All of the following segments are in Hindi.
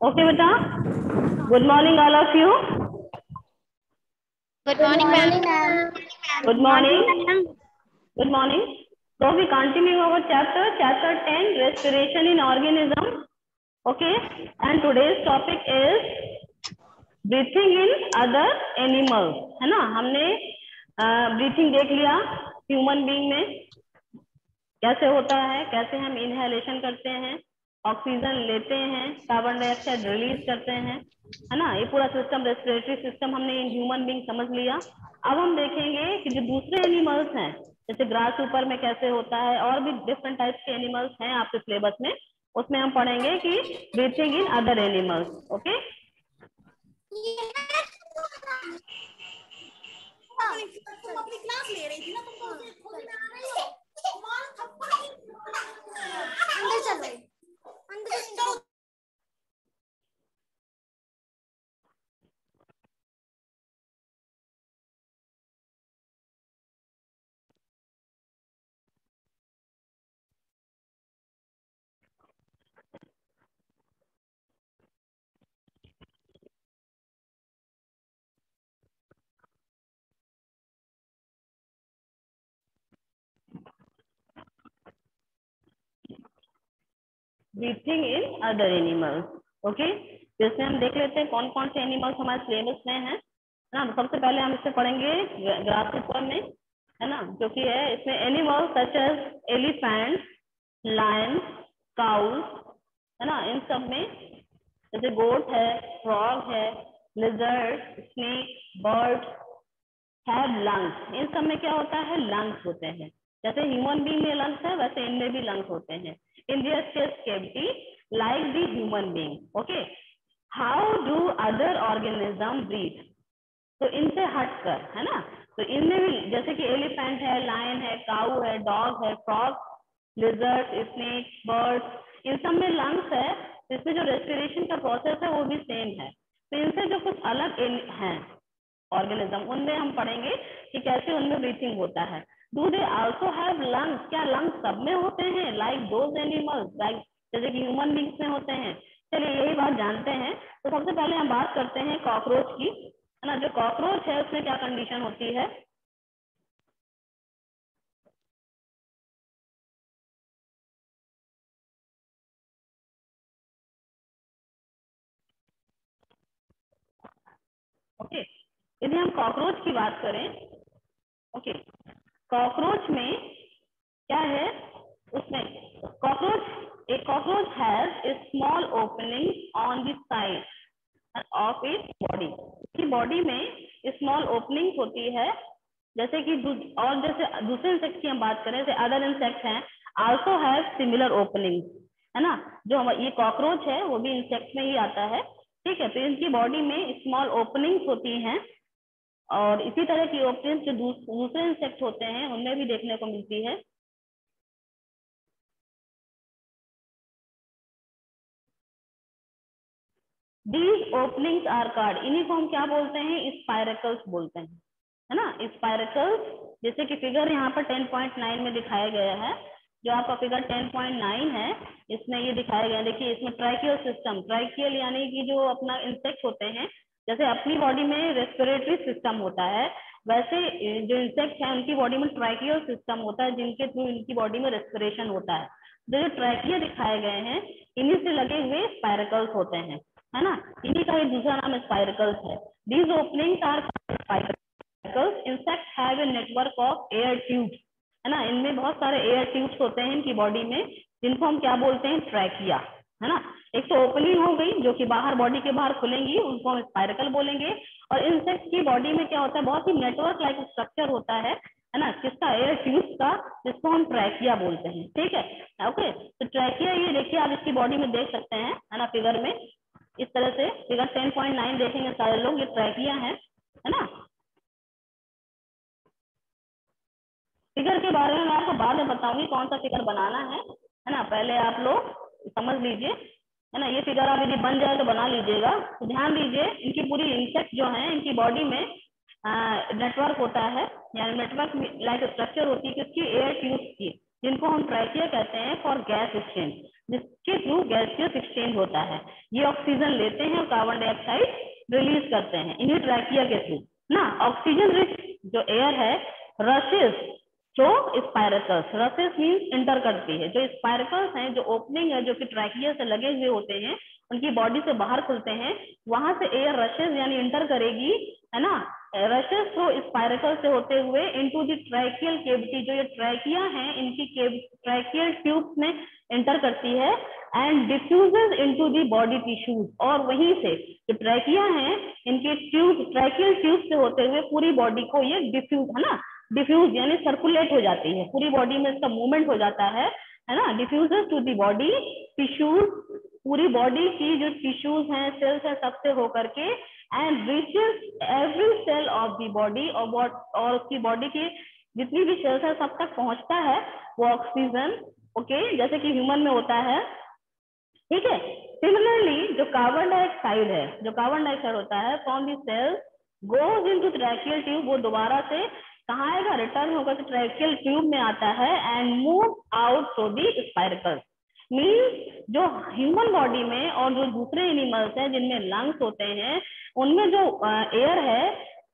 ओके बेटा, good morning all of you. Good Good morning, ma'am. morning, ma'am. Good morning, good morning. So we continue our chapter 10, respiration in organism. Okay, and today's topic is breathing in other animals. है ना, हमने ब्रीथिंग देख लिया ह्यूमन बीइंग में कैसे होता है, कैसे हम इनहेलेशन करते हैं, ऑक्सीजन लेते हैं, कार्बन डाइऑक्साइड रिलीज करते हैं, है ना। ये पूरा सिस्टम, रेस्पिरेटरी सिस्टम हमने इन ह्यूमन बीइंग समझ लिया। अब हम देखेंगे कि जो दूसरे एनिमल्स हैं, जैसे ग्रास ऊपर में कैसे होता है, और भी डिफरेंट टाइप्स के एनिमल्स हैं आपके सिलेबस में, उसमें हम पढ़ेंगे कि breathing in other animals. Okay, तुम अपनी क्लास ले रही थी ना, तुमको अंदर चलो, अंदर चलो। Breathing in other animals. Okay, जैसे हम देख लेते हैं कौन कौन से एनिमल्स हमारे सिलेबस में है ना। सबसे पहले हम इससे पढ़ेंगे ग्रास ऊपर में, है ना, जो कि है इसमें animals such as elephant, lion, cows, है ना। इन सब में जैसे गोट है, फ्रॉग है, lizard, snake, bird have lungs. इन सब में क्या होता है, लंग्स होते हैं। जैसे ह्यूमन बीइंग में लंग्स है, वैसे इनमें भी लंग्स होते हैं। In their chest cavity like the human being. Okay, how do other organism breathe? तो इनसे हटकर, है ना, तो इनमें भी जैसे कि एलिफेंट है, लायन है, काऊ है, डॉग है, फ्रॉग, लिजर्ड, स्नेक, बर्ड, इन सब में लंग्स है। तो इसमें जो रेस्पिरेशन का प्रोसेस है वो भी सेम है। तो इनसे जो कुछ अलग हैं ऑर्गेनिज्म, उनमें हम पढ़ेंगे कि कैसे उनमें ब्रीथिंग होता है। Do they also have lungs? क्या लंग्स सब में होते हैं, लाइक दोज एनिमल्स, लाइक जैसे कि ह्यूमन बींग्स में होते हैं? चलिए यही बात जानते हैं। तो सबसे पहले हम बात करते हैं कॉकरोच की, है ना। जो कॉकरोच है उसमें क्या कंडीशन होती है? ओके, यदि हम कॉकरोच की बात करें, ओके, कॉकरोच में क्या है, उसमें cockroach has a small opening on the side of its body. इसकी बॉडी में स्मॉल ओपनिंग होती है, जैसे कि और जैसे दूसरे इंसेक्ट की हम बात करें, जैसे अदर इंसेक्ट हैं आल्सो हैव सिमिलर ओपनिंग, है ना। जो ये कॉकरोच है वो भी इंसेक्ट में ही आता है, ठीक है। तो इनकी बॉडी में स्मॉल ओपनिंग्स होती हैं, और इसी तरह की ओपनिंग्स जो दूसरे इंसेक्ट होते हैं उनमें भी देखने को मिलती है। दीज ओपनिंग्स आर कार्ड, इन्हीं को हम क्या बोलते हैं, स्पाइरकल्स बोलते हैं, है ना, स्पाइरकल्स। जैसे कि फिगर यहाँ पर 10.9 में दिखाया गया है, जो आपका फिगर 10.9 है, इसमें ये दिखाया गया। देखिए इसमें ट्राइकियल सिस्टम, ट्राइकियल यानी कि जो अपना इंसेक्ट होते हैं, जैसे अपनी बॉडी में रेस्पिरेटरी सिस्टम होता है, वैसे जो इंसेक्ट है उनकी बॉडी में ट्राइकियल सिस्टम होता है, जिनके थ्रू इनकी बॉडी में रेस्पिरेशन होता है। जो ट्राइकिया दिखाए गए हैं, इन्हीं से लगे हुए स्पाइरकल्स होते हैं, है ना। इन्हीं का एक दूसरा नाम स्पाइरकल्स है। These openings are spiracles. Insect have a network of air tubes, है ना। इनमें बहुत सारे एयर ट्यूब्स होते हैं इनकी बॉडी में, जिनको हम क्या बोलते हैं, ट्रैकिया, है ना। एक तो ओपनिंग हो गई जो कि बाहर बॉडी के बाहर खुलेंगी, उनको हम स्पाइरकल बोलेंगे। और इंसेक्ट की बॉडी में क्या होता है, बहुत ही नेटवर्क लाइक स्ट्रक्चर होता है ना, किसका, एयर ट्यूब्स का, जिसको हम ट्रैकिया बोलते हैं, ठीक है। ओके, तो ट्रैकिया ये देखिए आप इसकी बॉडी में देख सकते हैं, है ना, फिगर में इस तरह से। फिगर 10.9 देखेंगे सारे लोग, ये ट्रैकिया है ना। फिगर के बारे में मैं आपको बाद में बताऊंगी कौन सा फिगर बनाना है ना। पहले आप लोग समझ लीजिए, है ना। ये फिगर आप यदि बन जाए तो बना लीजिएगा। तो ध्यान दीजिए, इनकी पूरी इंसेक्ट जो है, इनकी बॉडी में नेटवर्क होता है, यानी नेटवर्क लाइक स्ट्रक्चर होती है किसकी, एयर ट्यूब्स की। जिनको हम ट्रैकिया कहते हैं फॉर गैस एक्सचेंज, जिसके थ्रू गैसियस एक्सचेंज होता है। ये ऑक्सीजन लेते हैं और कार्बन डाइऑक्साइड रिलीज करते हैं इन्हीं ट्रैकिया के थ्रू ना। ऑक्सीजन रिच जो एयर है रशेस जो स्पायरकल्स, रशेस मीन्स इंटर करती है, जो स्पायरकल्स हैं, जो ओपनिंग है जो कि ट्रैकिया से लगे हुए होते हैं, उनकी बॉडी से बाहर खुलते हैं, वहां से एयर रशेस यानी इंटर करेगी, है ना। रशेस थ्रू स्पायरकल से होते हुए इनटू द ट्रैकियल केविटी, जो ये ट्रैकिया है इनकी ट्रैकियल ट्यूब में एंटर करती है and diffuses into the body tissues, और वहीं से जो ट्रैकिया है इनके ट्यूब, ट्रैकियल ट्यूब से होते हुए पूरी बॉडी को ये डिफ्यूज, है ना, डिफ्यूज यानी सर्कुलेट हो जाती है, पूरी बॉडी में इसका मूवमेंट हो जाता है ना। Diffuses to the body tissues, पूरी बॉडी की जो टिश्यूज हैं, सेल्स है, सबसे होकर के and reaches every cell of the body, और उसकी बॉडी की जितनी भी सेल्स है सब तक पहुंचता है वो ऑक्सीजन, ओके, जैसे कि ह्यूमन में होता है, ठीक है। सिमिलरली जो कार्बन डाइऑक्साइड है, जो कार्बन डाइऑक्साइड होता है from the cells goes into tracheal tube, वो दोबारा से कहाँ आएगा, रिटर्न होकर के ट्रैकियल ट्यूब में आता है and move out through the spiracle. Means जो ह्यूमन बॉडी में और जो दूसरे एनिमल्स हैं जिनमें लंग्स होते हैं, उनमें जो एयर है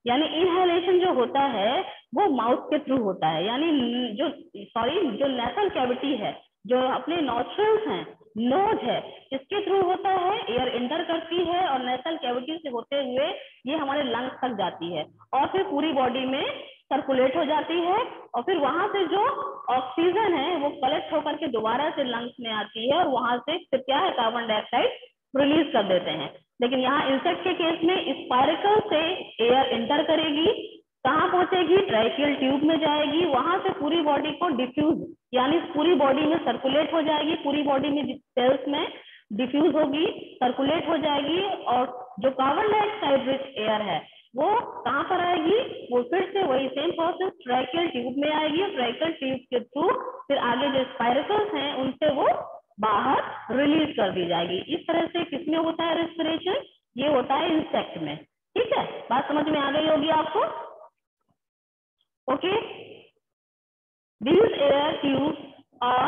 यानी इनहेलेशन जो होता है वो माउथ के थ्रू होता है, यानी जो जो नेसल कैविटी है, जो अपने नॉस्ट्रल्स हैं, नोज है, इसके थ्रू होता है, एयर इंटर करती है और नेसल कैविटी से होते हुए ये हमारे लंग्स तक जाती है और फिर पूरी बॉडी में सर्कुलेट हो जाती है, और फिर वहां से जो ऑक्सीजन है वो कलेक्ट होकर के दोबारा से लंग्स में आती है और वहां से फिर क्या है, कार्बन डाइऑक्साइड रिलीज कर देते हैं। लेकिन यहाँ इंसेक्ट के केस में स्पायरकल से एयर इंटर करेगी, कहाँ पहुंचेगी, ट्रैकियल ट्यूब में जाएगी, वहां से पूरी बॉडी को डिफ्यूज यानी पूरी बॉडी में सर्कुलेट हो जाएगी, पूरी बॉडी में सेल्स में डिफ्यूज होगी, सर्कुलेट हो जाएगी, और जो कार्बन डाइऑक्साइड रिच एयर है वो कहाँ पर आएगी, वो फिर से वही सेम प्रोसेस ट्रैकियल ट्यूब में आएगी, और ट्रैकियल ट्यूब के थ्रू फिर आगे जो स्पायरकल्स हैं उनसे वो बाहर रिलीज कर दी जाएगी। इस तरह से किसमें होता है रेस्पिरेशन, ये होता है इंसेक्ट में। ठीक है, बात समझ में आ गई होगी आपको। ओके, these air tubes और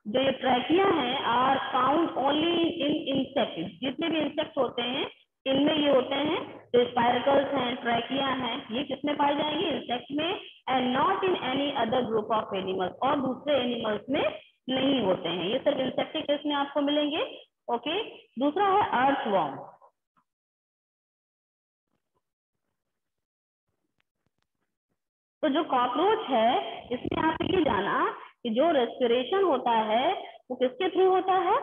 जो ये ट्रैकिया है are found only in insect, जितने भी इंसेक्ट होते हैं इनमें ये होते हैं, जो स्पायरकल्स हैं, ट्रैकिया हैं, ये किसमें पाए जाएंगे, इंसेक्ट में, and not in any other group of animals, और दूसरे एनिमल्स में नहीं होते हैं, ये सिर्फ इंसेक्ट के केस में आपको मिलेंगे। ओके, दूसरा है अर्थवॉर्म। तो जो कॉकरोच है इसमें आपने ये जाना कि जो रेस्पिरेशन होता है वो किसके थ्रू होता है,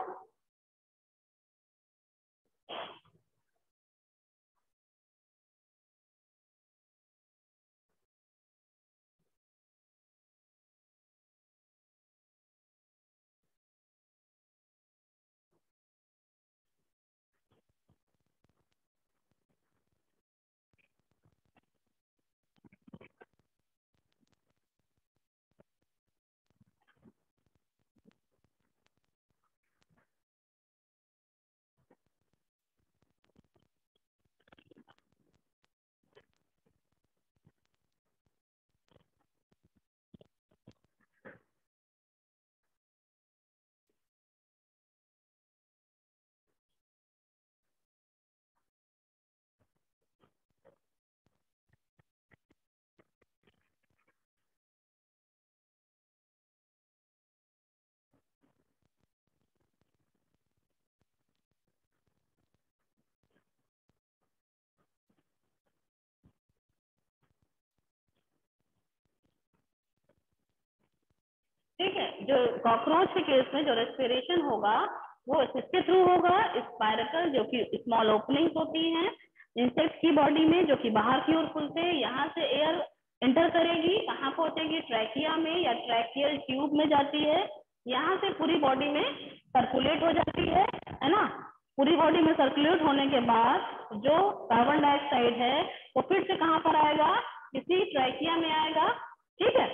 ठीक है। जो कॉकरोच के केस में जो रेस्पिरेशन होगा वो किसके थ्रू होगा, स्पायरकल, जो कि स्मॉल ओपनिंग्स होती हैं इंसेक्ट की बॉडी में, जो कि बाहर की ओर खुलते हैं, यहाँ से एयर एंटर करेगी, कहाँ पहुंचेगी, ट्रैकिया में या ट्रैकियल ट्यूब में जाती है, यहाँ से पूरी बॉडी में सर्कुलेट हो जाती है ना। पूरी बॉडी में सर्कुलेट होने के बाद जो कार्बन डाइऑक्साइड है वो फिर से कहाँ पर आएगा, किसी ट्रैकिया में आएगा। ठीक है,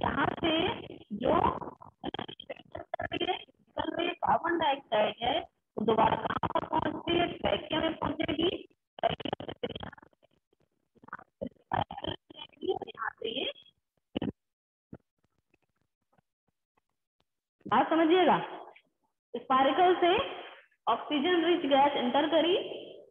यहाँ से जो कार्बन डाइऑक्साइड है वो दोबारा कहाँ पर पहुंचती है, ट्रैकिया में पहुंचेगी, यहाँ से ये बात समझिएगा। स्पाइरकल से ऑक्सीजन रिच गैस एंटर करी,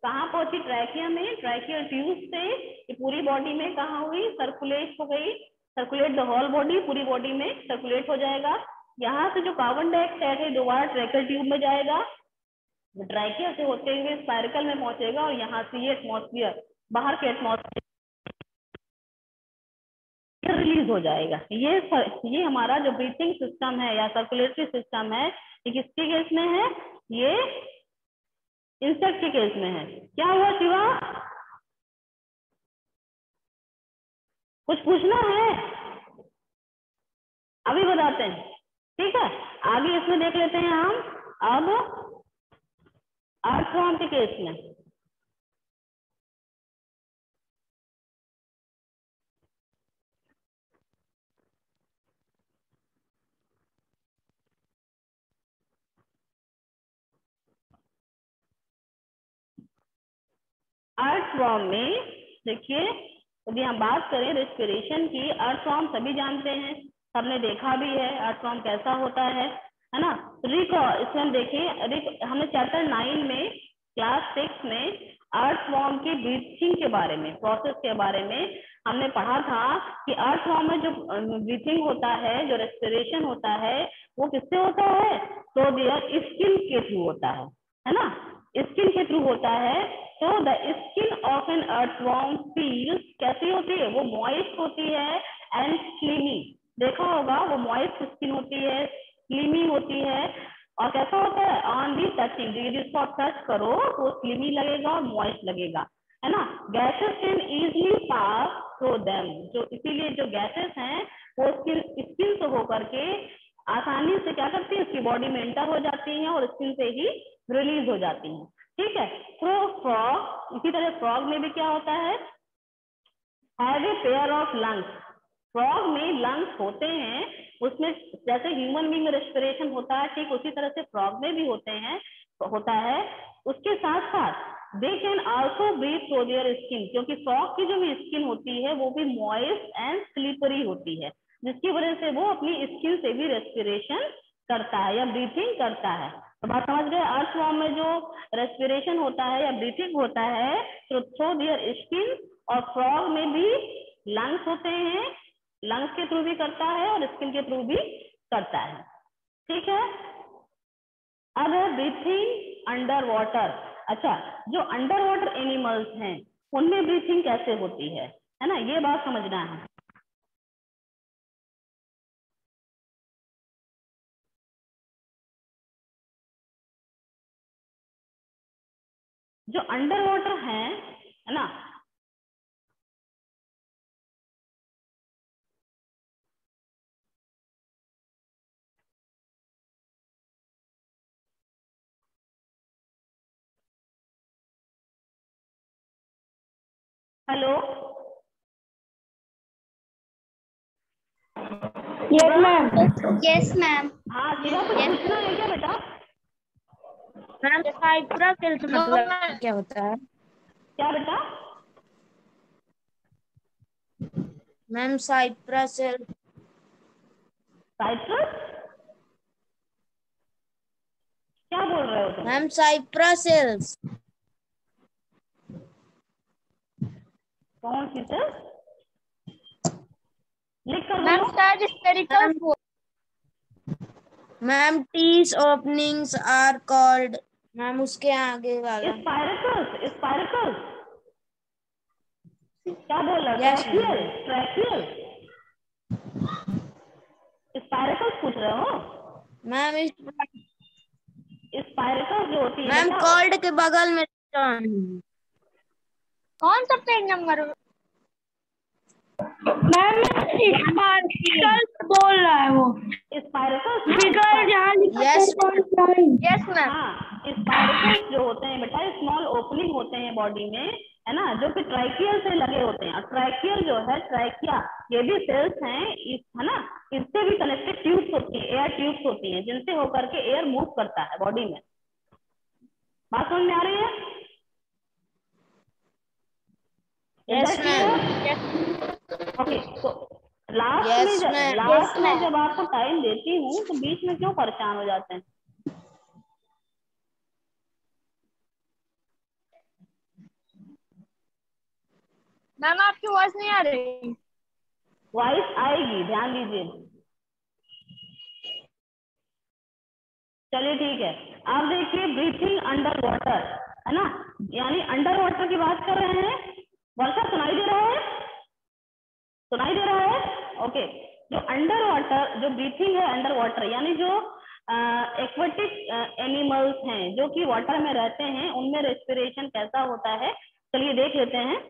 कहाँ पहुंची, ट्रैकिया में, ट्रैकियल ट्यूब से ये पूरी बॉडी में कहाँ हुई, सर्कुलेट हो गई, सर्कुलेट द होल बॉडी, पूरी बॉडी में सर्कुलेट हो जाएगा। यहाँ से जो कार्बन डाइऑक्साइड है दोबारा ट्रैकियल ट्यूब में जाएगा, ट्रैकिया से होते हुए स्पाइरकल में पहुंचेगा और यहाँ से ये एटमॉस्फेयर, बाहर के एटमॉस्फेयर रिलीज हो जाएगा। ये हमारा जो ब्रीथिंग सिस्टम है या सर्कुलेटरी सिस्टम है, ये किसके केस में है, ये इंसेक्ट के केस में है। क्या हुआ शिवा, कुछ पूछना है, अभी बताते हैं, ठीक है। आगे इसमें देख लेते हैं हम अब अर्थवॉर्म के केस में। अर्थवॉर्म में देखिए, यदि हम बात करें रेस्पिरेशन की, अर्थवॉर्म सभी जानते हैं, सबने देखा भी है अर्थवॉर्म कैसा होता है ना। रिकॉल, इसमें हम देखें, हमने चैप्टर 9 में क्लास 6 में अर्थवॉर्म की ब्रीथिंग के बारे में, प्रोसेस के बारे में हमने पढ़ा था कि अर्थवॉर्म में जो ब्रीथिंग होता है, जो रेस्पिरेशन होता है, वो किससे होता है, तो देयर स्किन के थ्रू होता है ना, स्किन के थ्रू होता है। तो the skin of an earthworm feels कैसी होती है, वो मॉइस्ट होती है एंड स्लिमी, देखा होगा वो मॉइस्ट स्किन होती है, स्लिमी होती है, और कैसा होता है, ऑन दी टचिंग, यदि इसको आप टच करो तो स्लिमी लगेगा और मॉइस्ट लगेगा, है ना। Gases can easily pass through them, जो इसीलिए जो गैसेस हैं वो स्किन से होकर के आसानी से क्या करती है, उसकी बॉडी में एंटर हो जाती हैं और स्किन से ही रिलीज हो जाती हैं, ठीक है। तो फ्रॉग, इसी तरह फ्रॉग में भी क्या होता है, have a pair of lungs, frog में लंग्स होते हैं, उसमें जैसे ह्यूमन बीइंग में रेस्पिरेशन होता है, ठीक उसी तरह से फ्रॉग में भी होता है। उसके साथ साथ they can also breathe through their skin, क्योंकि फ्रॉग की जो भी स्किन होती है वो भी मॉइस्ट एंड स्लिपरी होती है, जिसकी वजह से वो अपनी स्किन से भी रेस्पिरेशन करता है या ब्रीथिंग करता है। तो बात समझ गए, अर्थवॉर्म में जो रेस्पिरेशन होता है या ब्रीथिंग होता है तो थ्रू देयर स्किन, और फ्रॉग में भी लंग्स होते हैं, लंग्स के थ्रू भी करता है और स्किन के थ्रू भी करता है, ठीक है। अब है ब्रीथिंग अंडर वाटर। अच्छा, जो अंडर वाटर एनिमल्स हैं उनमें ब्रीथिंग कैसे होती है ना, ये बात समझना है। जो अंडर वाटर है ना, hello, yes ma'am, yes ma'am, हाँ शिवा, कुछ पूछना है क्या बेटा? मैम साइप्रासेल्स मतलब क्या होता है? क्या बेटा? मैम साइप्रासेल्स, साइट्रस, क्या बोल रहे हो तुम? मैम साइप्रासेल्स कौन सी सर, लिख कर मैम बोलो। Star spherical, ma'am these openings are called, ma'am उसके आगे वाला। स्पाइरकल्स, स्पाइरकल्स, क्या बोल रहे हो? Yes, ट्रैकियल, ट्रैकियल, स्पाइरकल्स पूछ रहे हो? मैम स्पाइरकल्स जो होती है मैम बेटा, कॉल्ड के बगल में कौन सा पेज नंबर? मैम स्पार्कल बोल रहा है वो, स्पाइरकल्स, फिगर जहाँ लिखा है। यस मैम, हाँ, स्पाइरकल्स जो होते हैं बेटा, स्मॉल ओपनिंग होते हैं बॉडी में, है ना, जो कि ट्राइकियल से लगे होते हैं। और ट्राइकियल जो है, ट्राइकिया, ये भी सेल्स हैं, है ना, इससे भी कनेक्टेड ट्यूब्स होती है, एयर ट्यूब्स होती हैं, जिनसे होकर के एयर मूव करता है बॉडी में। बात समझ में आ रही है? Yes ma'am. ओके, तो लास्ट यस मैम। में जब आपको टाइम देती हूँ तो बीच में क्यों परेशान हो जाते हैं? मैम आपकी वॉइस नहीं आ रही। वॉइस आएगी, ध्यान दीजिए। चलिए ठीक है, आप देखिए ब्रीथिंग अंडर वाटर, है ना, यानी अंडर वाटर की बात कर रहे हैं। वर्षा सुनाई दे रहा है? सुनाई दे रहा है? ओके, जो अंडर वाटर, जो ब्रीथिंग है अंडर वाटर, यानी जो एक्वेटिक एनिमल्स हैं जो कि वाटर में रहते हैं, उनमें रेस्पिरेशन कैसा होता है, चलिए देख लेते हैं।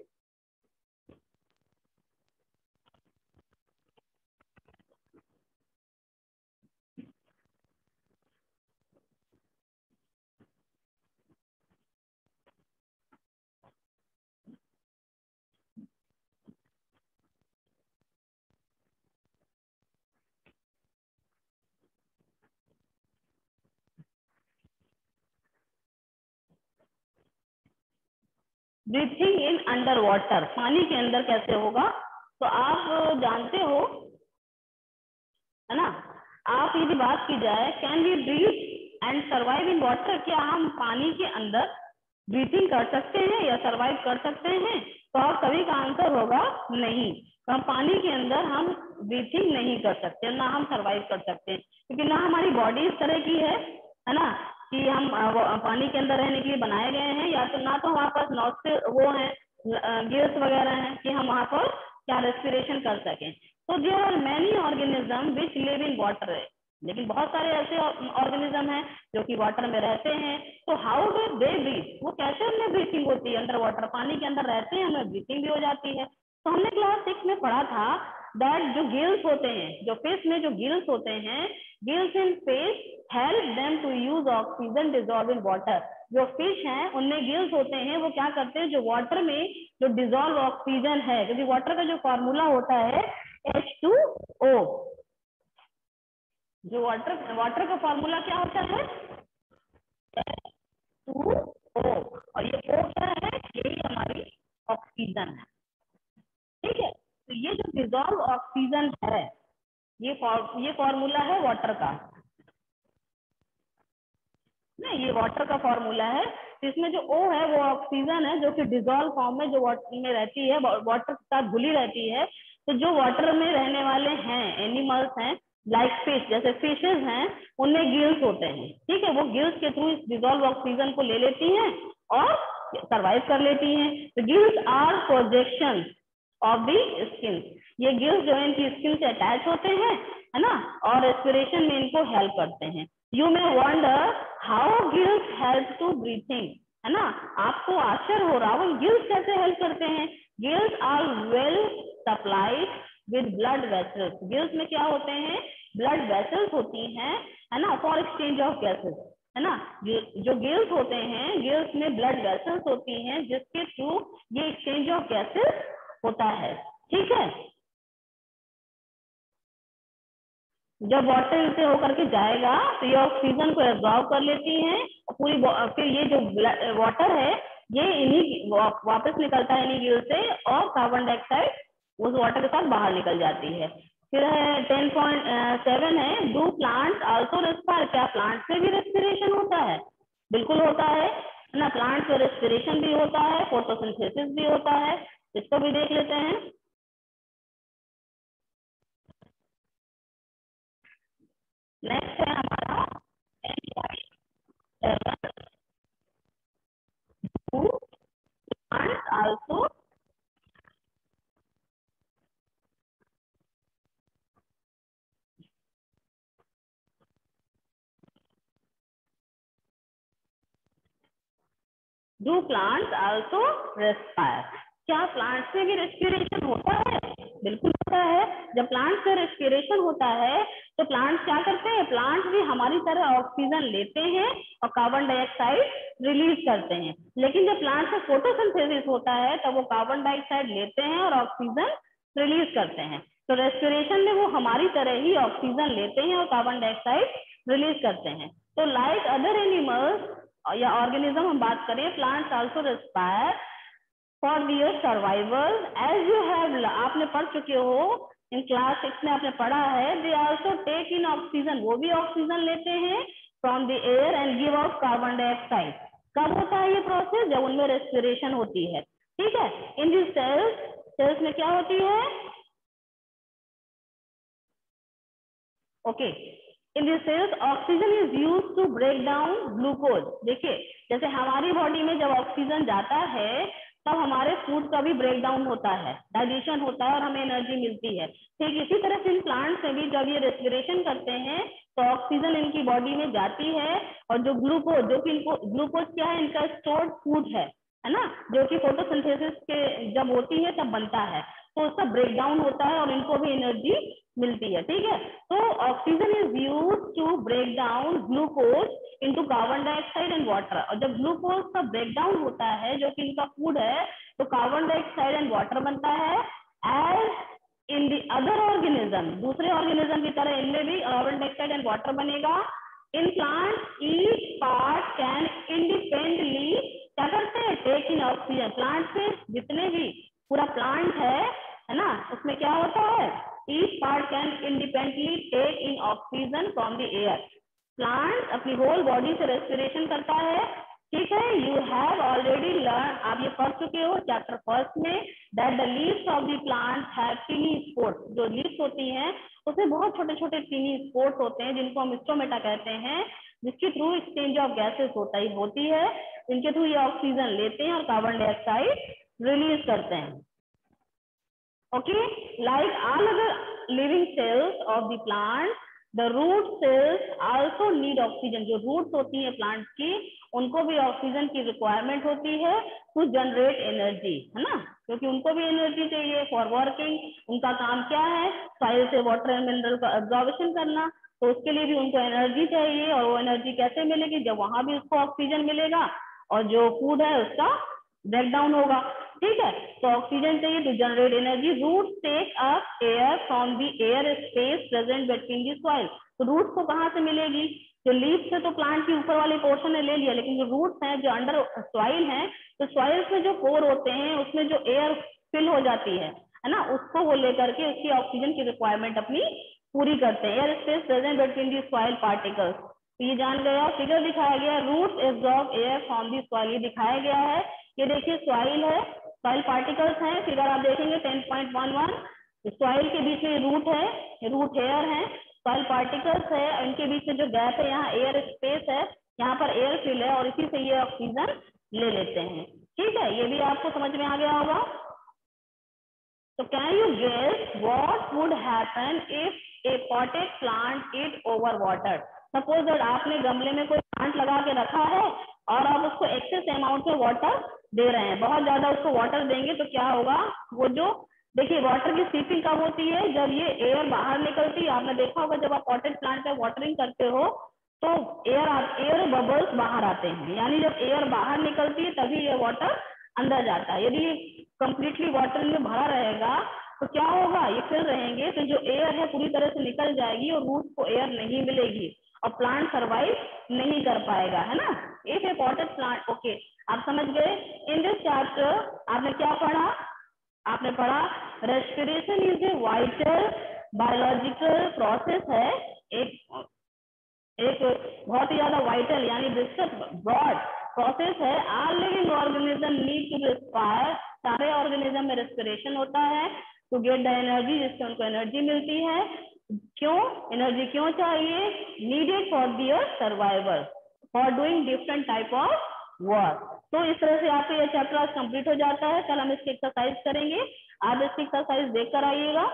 ब्रीथिंग इन अंडर वाटर, पानी के अंदर कैसे होगा? तो आप जानते हो, है ना, आप यदि बात की जाए can we breathe and survive in water, क्या हम पानी के अंदर ब्रीथिंग कर सकते हैं या सर्वाइव कर सकते हैं? तो आप सभी का आंसर होगा नहीं। तो हम पानी के अंदर हम ब्रीथिंग नहीं कर सकते, ना हम सर्वाइव कर सकते हैं, क्योंकि ना हमारी बॉडी इस तरह की है ना, कि हम पानी के अंदर रहने के लिए बनाए गए हैं, या तो ना तो हमारे पास नॉस्ट्रिल वो है, गिल्स वगैरह हैं कि हम वहां पर क्या रेस्पिरेशन कर सकें। तो there are many organism which live in water, लेकिन बहुत सारे ऐसे ऑर्गेनिज्म हैं जो कि वाटर में रहते हैं। तो हाउ डू दे ब्रीथ, वो कैसे उनमें ब्रीथिंग होती है अंडर वाटर, पानी के अंदर रहते हैं, हमें ब्रीथिंग भी हो जाती है। तो हमने क्लास 6 में पढ़ा था दैट जो गिल्स होते हैं, जो फिश में जो गिल्स होते हैं, gills in fish help them to use oxygen dissolve in water. जो फिश हैं उनमें गिल्स होते हैं, वो क्या करते हैं, जो वाटर में जो डिजॉल्व ऑक्सीजन है, क्योंकि वाटर का जो फॉर्मूला होता है H2O, जो वाटर का फॉर्मूला क्या होता है, H2O, और ये O क्या है, यही हमारी ऑक्सीजन है। ठीक है, तो ये जो डिजॉल्व ऑक्सीजन है, ये फॉर्मूला है वाटर का, नहीं, ये वाटर का फॉर्मूला है। तो इसमें जो O है वो ऑक्सीजन है, जो कि डिजॉल्व फॉर्म में जो वाटर में रहती है, वाटर के साथ घुली रहती है। तो जो वाटर में रहने वाले हैं एनिमल्स हैं, लाइक फिश, जैसे फिशेज हैं, उनमें गिल्स होते हैं। ठीक है, वो गिल्स के थ्रू इस डिजॉल्व ऑक्सीजन को ले लेती हैं और सर्वाइव कर लेती हैं। तो gills are projection of the skin, ये गिल्स जो है इनकी स्किन से अटैच होते हैं, है ना, और रेस्पिरेशन में इनको हेल्प करते हैं। You may wonder how gills help to breathing, है ना, आपको आश्चर्य हो रहा हो गिल्स कैसे हेल्प करते हैं। Gills are well supplied with blood vessels, gills में क्या होते हैं, ब्लड वेसल्स होती हैं, है ना, फॉर एक्सचेंज ऑफ गैसेस, है ना, जो गिल्स होते हैं, गिल्स में ब्लड वेसल्स होती हैं जिसके थ्रू ये एक्सचेंज ऑफ गैसेस होता है। ठीक है, जब वाटर से होकर के जाएगा तो ये ऑक्सीजन को एब्जॉर्ब कर लेती हैं, पूरी फिर ये जो वाटर है ये इन्हीं वापस निकलता है इन्हीं गिल से, और कार्बन डाइऑक्साइड उस वाटर के साथ बाहर निकल जाती है। फिर है 10.7 है, डू प्लांट्स आल्सो रेस्पायर, क्या प्लांट से भी रेस्पिरेशन होता है? बिल्कुल होता है ना, प्लांट से रेस्पिरेशन भी होता है, फोटोसिंथेसिस भी होता है। इसको भी देख लेते हैं। नेक्स्ट है हमारा 10.7, do plants also do plants also respire, क्या प्लांट्स में भी रेस्पिरेशन होता है? बिल्कुल होता है। जब प्लांट से रेस्पिरेशन होता है तो प्लांट्स क्या करते हैं, प्लांट्स भी हमारी तरह ऑक्सीजन लेते हैं और कार्बन डाइऑक्साइड रिलीज करते हैं। लेकिन जब प्लांट में फोटोसिंथेसिस होता है तब वो कार्बन डाइऑक्साइड लेते हैं और ऑक्सीजन रिलीज करते हैं। तो रेस्पिरेशन में वो हमारी तरह ही ऑक्सीजन लेते हैं और कार्बन डाइऑक्साइड रिलीज करते हैं। तो लाइक अदर एनिमल्स या ऑर्गेनिज्म हम बात करें, plants also respire for their survival as you have, आपने पढ़ चुके हो इन क्लास 6 में आपने पढ़ा है, they also take in oxygen, वो भी ऑक्सीजन लेते हैं from the air and give out carbon dioxide. कब होता है ये प्रोसेस? जब उनमें रेस्पिरेशन होती है। ठीक है, इन दिस सेल्स में क्या होती है? Okay, in this cells oxygen is used to break down glucose. देखिए, जैसे हमारी बॉडी में जब ऑक्सीजन जाता है तब हमारे फूड का भी ब्रेक डाउन होता है, डाइजेशन होता है और हमें एनर्जी मिलती है। ठीक इसी तरह से इन प्लांट्स में भी जब ये रेस्पिरेशन करते हैं तो ऑक्सीजन इनकी बॉडी में जाती है और जो ग्लूकोज, जो कि इनको ग्लूकोज क्या है? इनका स्टोर्ड फूड है ना, जो कि फोटोसिंथेसिस के जब होती है तब बनता है, तो उसका ब्रेक डाउन होता है और इनको भी एनर्जी मिलती है। ठीक है, तो oxygen is use to break down glucose into carbon dioxide and water. और जब ग्लूकोज का ब्रेक डाउन होता है जो कि इनका फूड है तो कार्बन डाइऑक्साइड एंड वाटर बनता है। As in the other organism, दूसरे ऑर्गेनिज्म की तरह इनमें भी कार्बन डाइऑक्साइड एंड वाटर बनेगा। In plant each part can independently क्या करते हैं? Take in oxygen. प्लांट में जितने भी पूरा प्लांट है ना, उसमें क्या होता है? Each part can independently take in oxygen from the air. Plant अपनी होल बॉडी से रेस्पिरेशन करता है। ठीक है, यू हैव ऑलरेडी लर्न, आप ये पढ़ चुके हो चैप्टर फर्स्ट में, that the leaves of the plant have टिनी spores. जो लीव्स होती हैं उसमें बहुत छोटे छोटे टिनी स्पोर्स होते हैं जिनको हम स्टोमेटा कहते हैं, जिसके थ्रू एक्सचेंज ऑफ गैसेस होती है। इनके थ्रू ये ऑक्सीजन लेते हैं और कार्बन डाइऑक्साइड रिलीज करते हैं। Okay, like all other living cells of the plant, the root cells also need oxygen. जो roots होती है प्लांट की, उनको भी ऑक्सीजन की रिक्वायरमेंट होती है टू जनरेट एनर्जी, है ना, क्योंकि उनको भी एनर्जी चाहिए फॉर वर्किंग। उनका काम क्या है? सॉइल से वाटर एंड मिनरल का एब्जॉर्बेशन करना, तो उसके लिए भी उनको एनर्जी चाहिए। और वो एनर्जी कैसे मिलेगी? जब वहां भी उसको ऑक्सीजन मिलेगा और जो फूड है उसका ब्रेक डाउन होगा। ठीक है, तो ऑक्सीजन चाहिए to generate energy. Root take up air from the air space present between the soil. तो रूट को कहाँ से मिलेगी? जो लीफ से तो प्लांट की ऊपर वाले पोर्शन ने ले लिया, लेकिन जो रूट्स हैं जो अंडर सॉइल हैं, तो सॉइल में जो पोर होते हैं उसमें जो एयर फिल हो जाती है ना, उसको वो लेकर के उसकी ऑक्सीजन की रिक्वायरमेंट अपनी पूरी करते हैं। Air space present between the soil particles, ये जान गया। फिगर दिखाया गया, roots absorb air from the soil, ये दिखाया गया है। ये देखिए सॉइल है, सॉइल पार्टिकल्स हैं, फिगर आप देखेंगे 10.11। सॉइल के बीच में रूट है, रूट हेयर है, सॉइल पार्टिकल्स है, इनके बीच में जो गैप है यहाँ एयर स्पेस है, यहाँ पर एयर फिल है और इसी से ये ऑक्सीजन ले लेते हैं। ठीक है, ये भी आपको समझ में आ गया होगा। तो can you guess what would happen if a potted plant it over water? Suppose that आपने गमले में कोई प्लांट लगा के रखा है और आप उसको एक्सेस अमाउंट में वाटर दे रहे हैं, बहुत ज्यादा उसको वाटर देंगे तो क्या होगा? वो जो देखिए वाटर की सीपिंग कब होती है? जब ये एयर बाहर निकलती है। आपने देखा होगा जब आप पॉटेड प्लांट पे वाटरिंग करते हो तो एयर बबल्स बाहर आते हैं, यानी जब एयर बाहर निकलती है तभी ये वाटर अंदर जाता है। यदि कंप्लीटली वाटर में भरा रहेगा तो क्या होगा? ये फिल रहेंगे तो जो एयर है पूरी तरह से निकल जाएगी और रूट को एयर नहीं मिलेगी और प्लांट सर्वाइव नहीं कर पाएगा, है ना। If a potted plant, okay आप समझ गए। इन दिस चैप्टर आपने क्या पढ़ा? आपने पढ़ा respiration is a vital biological process है, एक बहुत ही ज्यादा वाइटल यानी ब्रॉड प्रोसेस है। All living organism need to respire, सारे ऑर्गेनिज्म में रेस्पिरेशन होता है टू गेट द एनर्जी, जिससे उनको एनर्जी मिलती है। क्यों एनर्जी क्यों चाहिए? Needed for their survival, for doing different type of work. तो इस तरह से आपका ये चैप्टर आज कंप्लीट हो जाता है। कल हम इसकी एक्सरसाइज करेंगे, आप इसकी एक्सरसाइज देख कर आइएगा।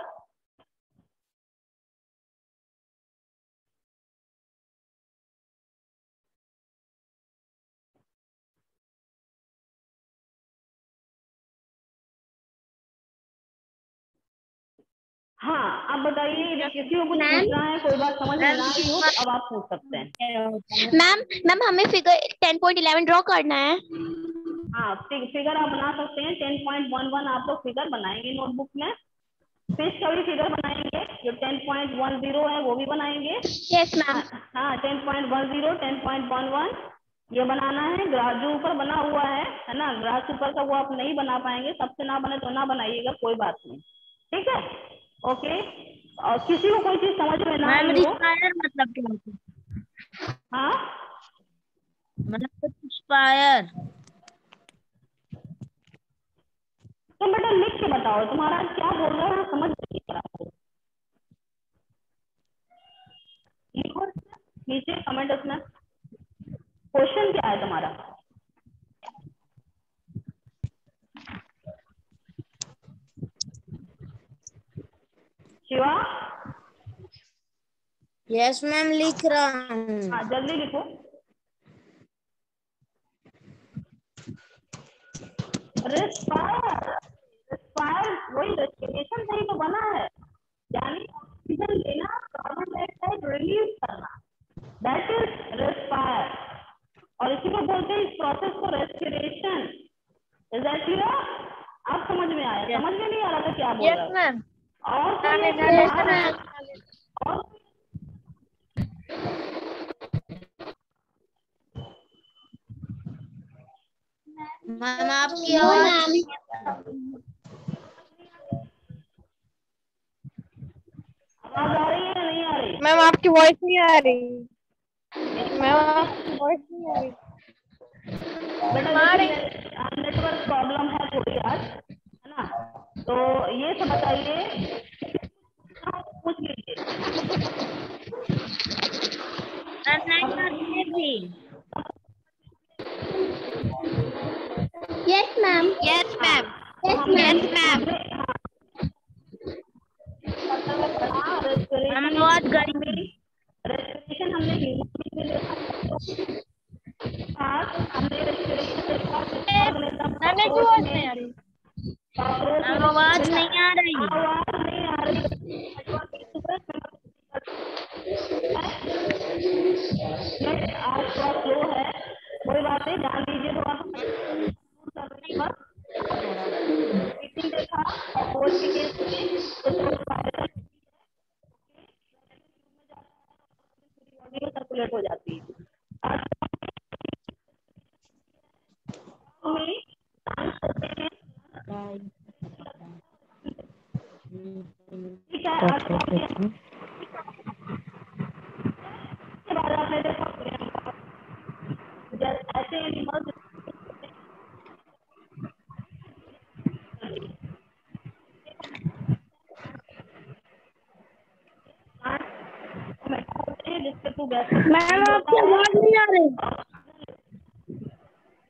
हाँ, अब बताइए, किसी को कुछ पूछना है, कोई बात समझ में ना आई हो तो अब आप पूछ सकते हैं। मैम हमें फिगर 10.11 ड्रॉ करना है। हाँ, फिगर आप बना सकते हैं। 10.11 आप लोग फिगर बनाएंगे नोटबुक में। फिश का भी फिगर बनाएंगे, जो 10.10 है वो भी बनाएंगे। Yes ma'am. हाँ, 10.10, 10.11 ये बनाना है। ग्राफ जो ऊपर बना हुआ है ना, ग्राफ ऊपर का वो आप नहीं बना पाएंगे, सबसे ना बने तो ना बनाइएगा, कोई बात नहीं, ठीक है, ओके। और किसी को कोई चीज समझ में ना आई हो, रिस्पायर मतलब क्या होता है? हाँ मतलब रिस्पायर तो बेटा लिख के बताओ, तुम्हारा क्या बोल रहा है समझ नहीं आ रहा है। लिखो नीचे कमेंट उसमें, क्वेश्चन क्या है तुम्हारा। शिवा, यस मैम लिख रहा हूँ। हाँ जल्दी लिखो। रेस्पायर, रेस्पायर वही रेस्पिरेशन से ही तो बना है, यानी ऑक्सीजन लेना, कार्बन डाइऑक्साइड रिलीज करना, दैट इज रेस्पायर। और इसी को बोलते हैं, इस प्रोसेस को रेस्पिरेशन। Is that clear? आप समझ में आया? Yes. समझ में नहीं आ रहा था क्या बोल रहा है? मैम। और कोई Yes, और मैम आपकी आवाज आवाज आ रही है या नहीं आ रही? मैम आपकी वॉइस नहीं आ रही। मैम आपकी वॉइस नहीं आ रही। बेटा नेटवर्क प्रॉब्लम है थोड़ी आज, है ना, तो ये सब बताइए, पूछ लीजिए। Yes ma'am. Yes ma'am. Yes ma'am. Respiration हमने ह्यूमन में देखा, हमने रेस्पिरेशन देखा, आवाज नहीं आ रही। आवाज नहीं आ रही। आवाज नहीं आ रही। आज थोड़ा स्लो है, कोई बात नहीं, ध्यान दीजिए थोड़ा सा। मीटिंग देखा और बोर्ड के केस में तो सर्कुलेट हो जाती है। ठीक है, आज आपने देखा ऐसे एनिमल्स जिससे तू मैम आपकी आवाज नहीं आ रही।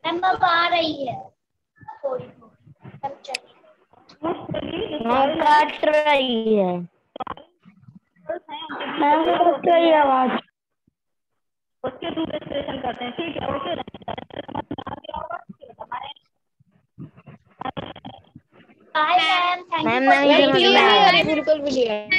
मैम अब आ रही है थोड़ी काट रही है। मैम कट रही है आवाज। उसके थ्रू रजिस्ट्रेशन करते हैं, ठीक है, okay. Bye ma'am, thank you ma'am नहीं समझ में आ रहा। बिल्कुल भी नहीं आ रही।